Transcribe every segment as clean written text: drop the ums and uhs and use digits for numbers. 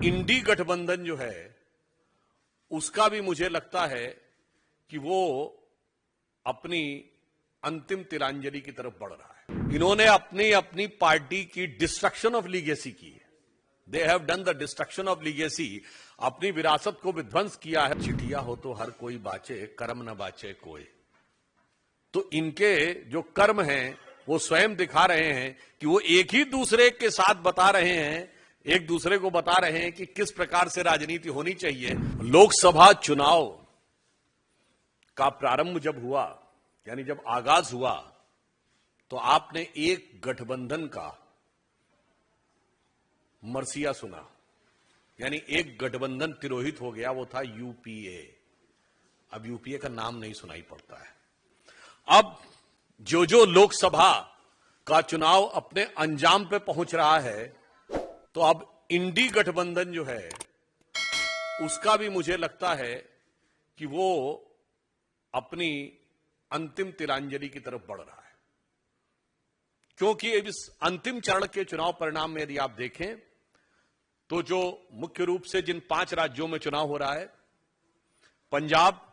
इंडी गठबंधन जो है उसका भी मुझे लगता है कि वो अपनी अंतिम तिलांजलि की तरफ बढ़ रहा है। इन्होंने अपनी पार्टी की डिस्ट्रक्शन ऑफ लीगेसी की है। They have done the destruction of legacy. अपनी विरासत को विध्वंस किया है। चिट्ठिया हो तो हर कोई बाचे, कर्म न बाचे कोई। तो इनके जो कर्म हैं वो स्वयं दिखा रहे हैं कि वो एक ही दूसरे के साथ बता रहे हैं, एक दूसरे को बता रहे हैं कि किस प्रकार से राजनीति होनी चाहिए। लोकसभा चुनाव का प्रारंभ जब हुआ, यानी जब आगाज हुआ, तो आपने एक गठबंधन का मरसिया सुना, यानी एक गठबंधन तिरोहित हो गया। वो था यूपीए। अब यूपीए का नाम नहीं सुनाई पड़ता है। अब जो लोकसभा का चुनाव अपने अंजाम पे पहुंच रहा है, तो अब इंडी गठबंधन जो है उसका भी मुझे लगता है कि वो अपनी अंतिम तिलांजलि की तरफ बढ़ रहा है। क्योंकि इस अंतिम चरण के चुनाव परिणाम में यदि आप देखें तो जो मुख्य रूप से जिन 5 राज्यों में चुनाव हो रहा है, पंजाब,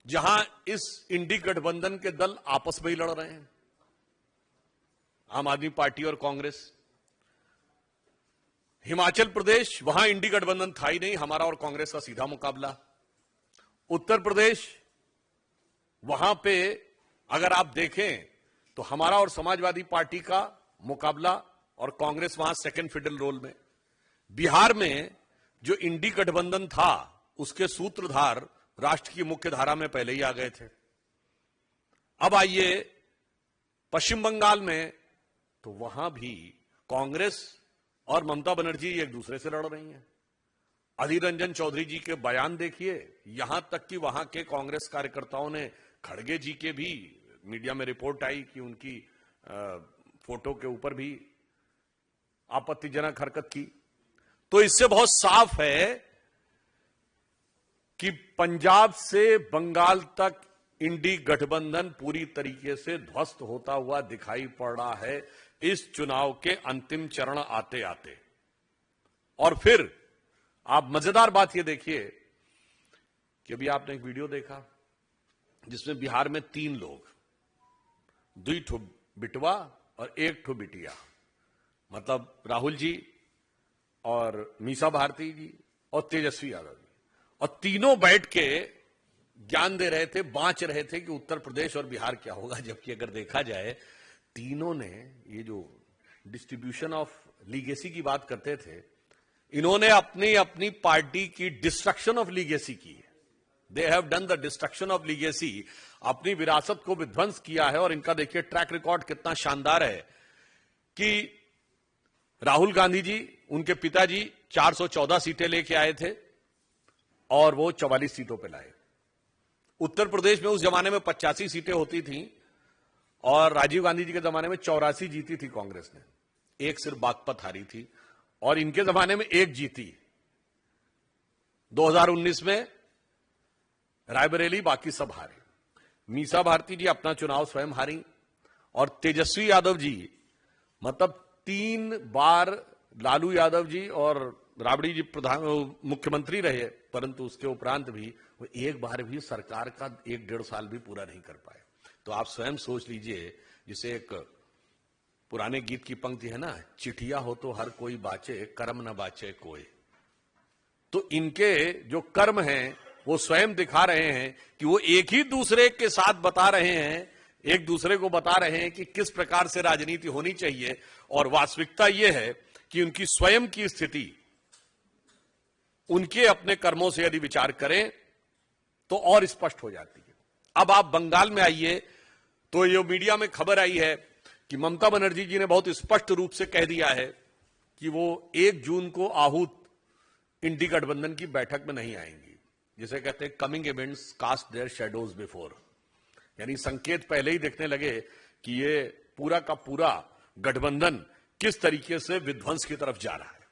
जहां इस इंडी गठबंधन के दल आपस में ही लड़ रहे हैं, आम आदमी पार्टी और कांग्रेस। हिमाचल प्रदेश, वहां इंडी गठबंधन था ही नहीं, हमारा और कांग्रेस का सीधा मुकाबला। उत्तर प्रदेश, वहां पे अगर आप देखें तो हमारा और समाजवादी पार्टी का मुकाबला और कांग्रेस वहां सेकंड फिडल रोल में। बिहार में जो इंडी गठबंधन था उसके सूत्रधार राष्ट्र की मुख्य धारा में पहले ही आ गए थे। अब आइए पश्चिम बंगाल में, तो वहां भी कांग्रेस और ममता बनर्जी एक दूसरे से लड़ रही हैं। अधीर रंजन चौधरी जी के बयान देखिए, यहां तक कि वहां के कांग्रेस कार्यकर्ताओं ने खड़गे जी के भी मीडिया में रिपोर्ट आई कि उनकी फोटो के ऊपर भी आपत्तिजनक हरकत की। तो इससे बहुत साफ है कि पंजाब से बंगाल तक इंडी गठबंधन पूरी तरीके से ध्वस्त होता हुआ दिखाई पड़ रहा है इस चुनाव के अंतिम चरण आते आते। और फिर आप मजेदार बात यह देखिए कि अभी आपने एक वीडियो देखा जिसमें बिहार में 3 लोग, 2 ठो बिटवा और 1 ठो बिटिया, मतलब राहुल जी और मीसा भारती जी और तेजस्वी यादव जी, और तीनों बैठ के ज्ञान दे रहे थे, बांच रहे थे कि उत्तर प्रदेश और बिहार क्या होगा। जबकि अगर देखा जाए, तीनों ने ये जो डिस्ट्रीब्यूशन ऑफ लीगेसी की बात करते थे, इन्होंने अपनी पार्टी की डिस्ट्रक्शन ऑफ लीगेसी की है। They have done the destruction of legacy. अपनी विरासत को विध्वंस किया है। और इनका देखिए ट्रैक रिकॉर्ड कितना शानदार है कि राहुल गांधी जी, उनके पिताजी 414 सीटें लेके आए थे और वो 44 सीटों पे लाए। उत्तर प्रदेश में उस जमाने में 85 सीटें होती थीं और राजीव गांधी जी के जमाने में 84 जीती थी कांग्रेस ने, 1 सिर्फ बागपत हारी थी, और इनके जमाने में 1 जीती। 2019 में रायबरेली, बाकी सब हारे। मीसा भारती जी अपना चुनाव स्वयं हारी, और तेजस्वी यादव जी मतलब 3 बार लालू यादव जी और राबड़ी जी मुख्यमंत्री रहे, परंतु उसके उपरांत भी वो एक बार भी सरकार का 1-1.5 साल भी पूरा नहीं कर पाए। तो आप स्वयं सोच लीजिए, जिसे एक पुराने गीत की पंक्ति है ना, चिट्ठिया हो तो हर कोई बाचे, कर्म न बाचे कोई। तो इनके जो कर्म हैं वो स्वयं दिखा रहे हैं कि वो एक ही दूसरे के साथ बता रहे हैं, एक दूसरे को बता रहे हैं कि किस प्रकार से राजनीति होनी चाहिए। और वास्तविकता यह है कि उनकी स्वयं की स्थिति, उनके अपने कर्मों से यदि विचार करें तो और स्पष्ट हो जाती है। अब आप बंगाल में आइए, तो ये मीडिया में खबर आई है कि ममता बनर्जी जी ने बहुत स्पष्ट रूप से कह दिया है कि वो 1 जून को आहूत इंडी गठबंधन की बैठक में नहीं आएंगी, जिसे कहते हैं coming events cast their shadows before. यानी संकेत पहले ही दिखने लगे कि ये पूरा का पूरा गठबंधन किस तरीके से विध्वंस की तरफ जा रहा है।